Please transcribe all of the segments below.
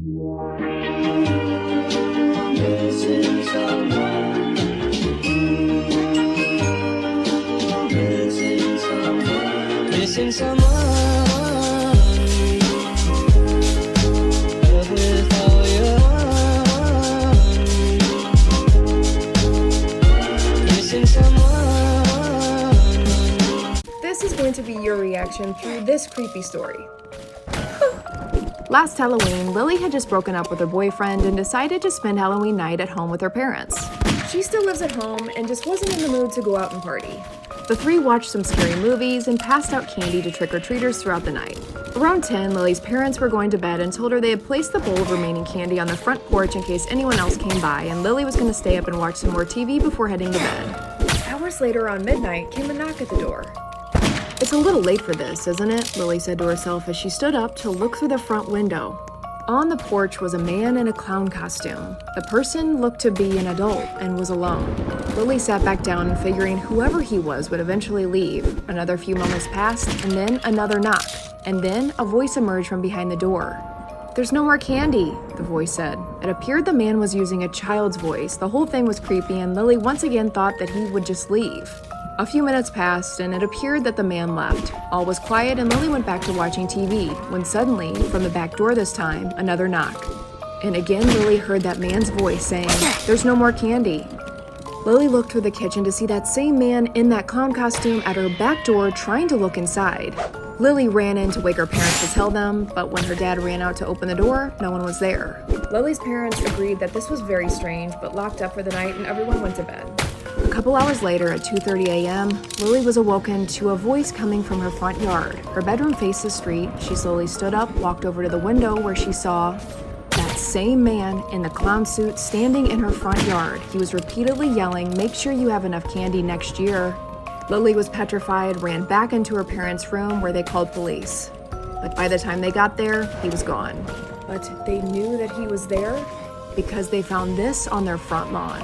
Missing someone. Missing someone. Missing someone. Love with all your heart. Missing someone. This is going to be your reaction through this creepy story. Last Halloween, Lily had just broken up with her boyfriend and decided to spend Halloween night at home with her parents. She still lives at home and just wasn't in the mood to go out and party. The three watched some scary movies and passed out candy to trick-or-treaters throughout the night. Around 10, Lily's parents were going to bed and told her they had placed the bowl of remaining candy on the front porch in case anyone else came by, and Lily was going to stay up and watch some more TV before heading to bed. Hours later, around midnight, came a knock at the door. "It's a little late for this, isn't it?" Lily said to herself as she stood up to look through the front window. On the porch was a man in a clown costume. The person looked to be an adult and was alone. Lily sat back down, figuring whoever he was would eventually leave. Another few moments passed, and then another knock. And then a voice emerged from behind the door. "There's no more candy," the voice said. It appeared the man was using a child's voice. The whole thing was creepy, and Lily once again thought that he would just leave. A few minutes passed, and it appeared that the man left. All was quiet, and Lily went back to watching TV, when suddenly, from the back door this time, another knock. And again, Lily heard that man's voice saying, "There's no more candy." Lily looked through the kitchen to see that same man in that clown costume at her back door trying to look inside. Lily ran in to wake her parents to tell them, but when her dad ran out to open the door, no one was there. Lily's parents agreed that this was very strange, but locked up for the night and everyone went to bed. A couple hours later, at 2:30 a.m., Lily was awoken to a voice coming from her front yard. Her bedroom faced the street. She slowly stood up, walked over to the window where she saw that same man in the clown suit standing in her front yard. He was repeatedly yelling, "Make sure you have enough candy next year." Lily was petrified, ran back into her parents' room where they called police. But by the time they got there, he was gone. But they knew that he was there because they found this on their front lawn.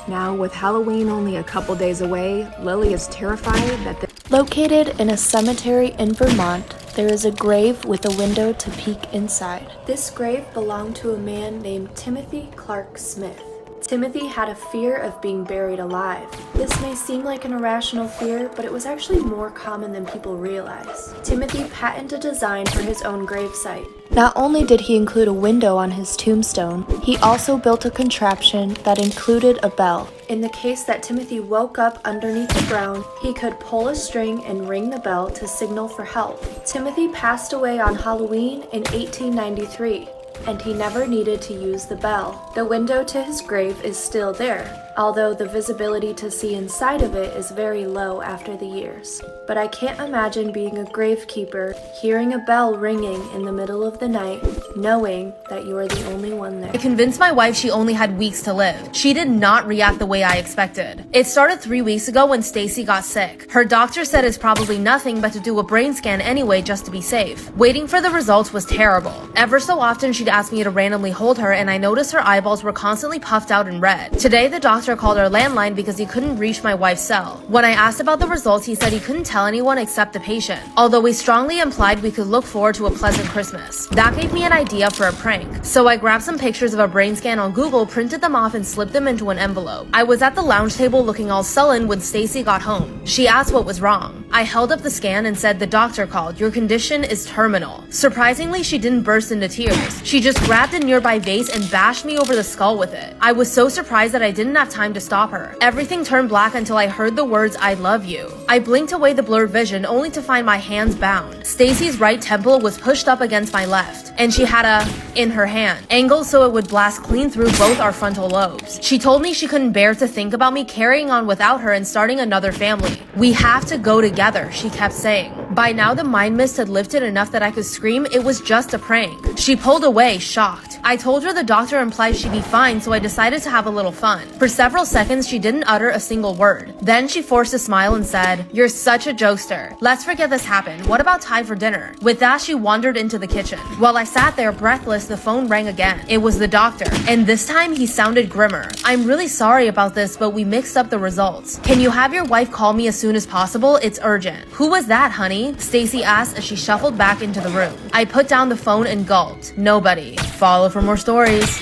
Now, with Halloween only a couple days away, Lily is terrified that Located in a cemetery in Vermont, there is a grave with a window to peek inside. This grave belonged to a man named Timothy Clark Smith. Timothy had a fear of being buried alive. This may seem like an irrational fear, but it was actually more common than people realize. Timothy patented a design for his own gravesite. Not only did he include a window on his tombstone, he also built a contraption that included a bell. In the case that Timothy woke up underneath the ground, he could pull a string and ring the bell to signal for help. Timothy passed away on Halloween in 1893. And he never needed to use the bell. The window to his grave is still there, although the visibility to see inside of it is very low after the years. But I can't imagine being a gravekeeper, hearing a bell ringing in the middle of the night, knowing that you are the only one there. I convinced my wife she only had weeks to live. She did not react the way I expected. It started 3 weeks ago when Stacy got sick. Her doctor said it's probably nothing but to do a brain scan anyway just to be safe. Waiting for the results was terrible. Ever so often she'd ask me to randomly hold her, and I noticed her eyeballs were constantly puffed out and red. Today the doctor called our landline because he couldn't reach my wife's cell. When I asked about the results, he said he couldn't tell anyone except the patient, although we strongly implied we could look forward to a pleasant Christmas. That gave me an idea for a prank, so I grabbed some pictures of a brain scan on Google, printed them off, and slipped them into an envelope. I was at the lounge table looking all sullen when Stacy got home. She asked what was wrong. I held up the scan and said, "The doctor called. Your condition is terminal." Surprisingly, she didn't burst into tears. She just grabbed a nearby vase and bashed me over the skull with it. I was so surprised that I didn't have time to stop her. Everything turned black until I heard the words, "I love you." I blinked away the blurred vision only to find my hands bound. Stacy's right temple was pushed up against my left, and she had a in her hand, angled so it would blast clean through both our frontal lobes. She told me she couldn't bear to think about me carrying on without her and starting another family. "We have to go together," she kept saying. By now the mind mist had lifted enough that I could scream it was just a prank. She pulled away, shocked. I told her the doctor implied she'd be fine, so I decided to have a little fun. For several seconds she didn't utter a single word. Then she forced a smile and said, said, "You're such a jokester. Let's forget this happened. What about time for dinner?" With that, she wandered into the kitchen. While I sat there breathless, the phone rang again. It was the doctor, and this time he sounded grimmer. "I'm really sorry about this, but we mixed up the results. Can you have your wife call me as soon as possible? It's urgent." "Who was that, honey?" Stacy asked as she shuffled back into the room. I put down the phone and gulped. Nobody. Follow for more stories.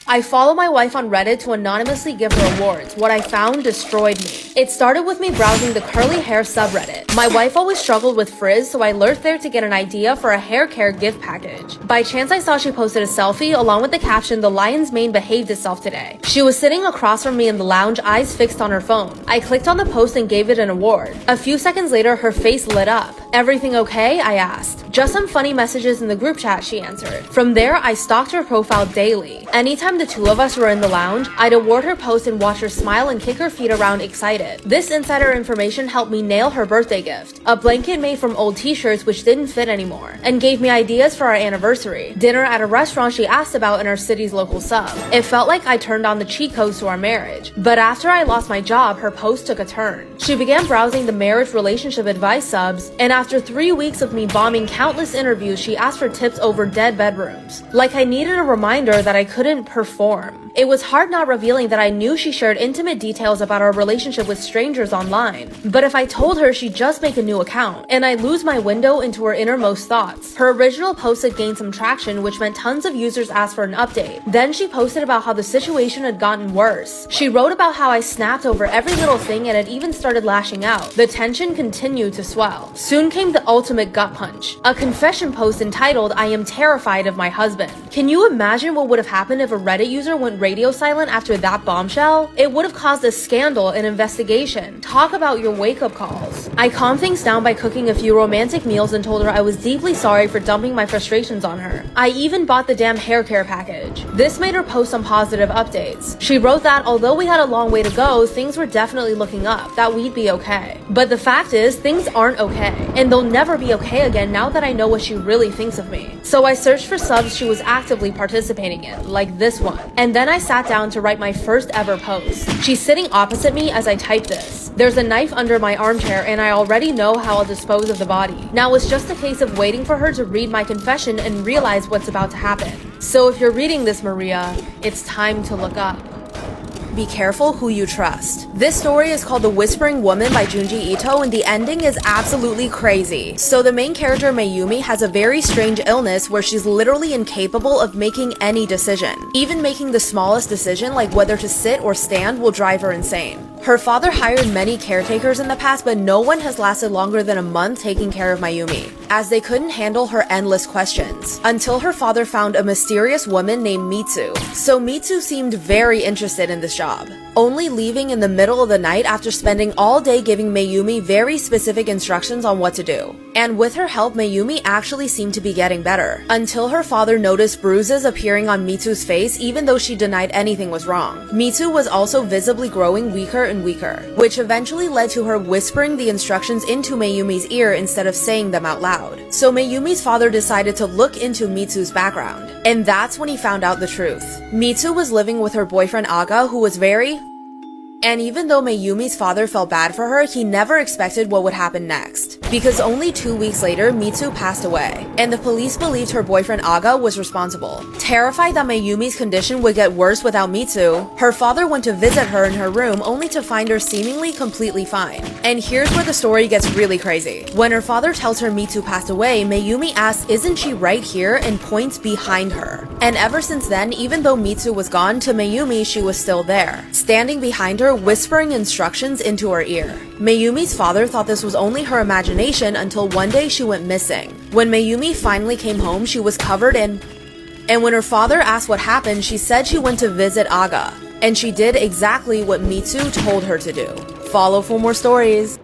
I follow my wife on Reddit to anonymously give her awards. What I found destroyed me. It started with me browsing the curly hair subreddit. My wife always struggled with frizz, so I lurked there to get an idea for a hair care gift package. By chance, I saw she posted a selfie along with the caption, "The lion's mane behaved itself today." She was sitting across from me in the lounge, eyes fixed on her phone. I clicked on the post and gave it an award. A few seconds later, her face lit up. "Everything okay?" I asked. "Just some funny messages in the group chat," she answered. From there, I stalked her profile daily. Anytime the two of us were in the lounge, I'd award her post and watch her smile and kick her feet around excited. This insider information helped me nail her birthday gift, a blanket made from old t-shirts which didn't fit anymore, and gave me ideas for our anniversary, dinner at a restaurant she asked about in our city's local sub. It felt like I turned on the cheat codes to our marriage, but after I lost my job, her post took a turn. She began browsing the marriage relationship advice subs, and after 3 weeks of me bombing countless interviews, she asked for tips over dead bedrooms. Like I needed a reminder that I couldn't perform. It was hard not revealing that I knew she shared intimate details about our relationship with strangers online. But if I told her, she'd just make a new account, and I'd lose my window into her innermost thoughts. Her original post had gained some traction, which meant tons of users asked for an update. Then she posted about how the situation had gotten worse. She wrote about how I snapped over every little thing and had even started lashing out. The tension continued to swell. Soon came the ultimate gut punch. A confession post entitled, "I am terrified of my husband." Can you imagine what would have happened if a Reddit user went radio silent after that bombshell? It would have caused a scandal and investigation. Talk about your wake-up calls. I calmed things down by cooking a few romantic meals and told her I was deeply sorry for dumping my frustrations on her. I even bought the damn hair care package. This made her post some positive updates. She wrote that although we had a long way to go, things were definitely looking up, that we'd be okay. But the fact is, things aren't okay, and they'll never be okay again now that I know what she really thinks of me. So I searched for subs she was actively participating in, like this one. And then I sat down to write my first ever post. She's sitting opposite me as I type this. There's a knife under my armchair and I already know how I'll dispose of the body. Now it's just a case of waiting for her to read my confession and realize what's about to happen. So if you're reading this, Maria, it's time to look up. Be careful who you trust. This story is called The Whispering Woman by Junji Ito, and the ending is absolutely crazy. So the main character, Mayumi, has a very strange illness where she's literally incapable of making any decision. Even making the smallest decision, like whether to sit or stand, will drive her insane. Her father hired many caretakers in the past, but no one has lasted longer than a month taking care of Mayumi, as they couldn't handle her endless questions, until her father found a mysterious woman named Mitsu. So Mitsu seemed very interested in this job, only leaving in the middle of the night after spending all day giving Mayumi very specific instructions on what to do. And with her help, Mayumi actually seemed to be getting better, until her father noticed bruises appearing on Mitsu's face even though she denied anything was wrong. Mitsu was also visibly growing weaker and weaker, which eventually led to her whispering the instructions into Mayumi's ear instead of saying them out loud. So Mayumi's father decided to look into Mitsu's background, and that's when he found out the truth. Mitsu was living with her boyfriend Aga, who was and even though Mayumi's father felt bad for her, he never expected what would happen next. Because only 2 weeks later, Mitsu passed away, and the police believed her boyfriend Aga was responsible. Terrified that Mayumi's condition would get worse without Mitsu, her father went to visit her in her room only to find her seemingly completely fine. And here's where the story gets really crazy. When her father tells her Mitsu passed away, Mayumi asks, "Isn't she right here?" and points behind her. And ever since then, even though Mitsu was gone, to Mayumi she was still there, standing behind her, whispering instructions into her ear. Mayumi's father thought this was only her imagination until one day she went missing. When Mayumi finally came home, she was covered in... And when her father asked what happened, she said she went to visit Aga. And she did exactly what Mitsu told her to do. Follow for more stories.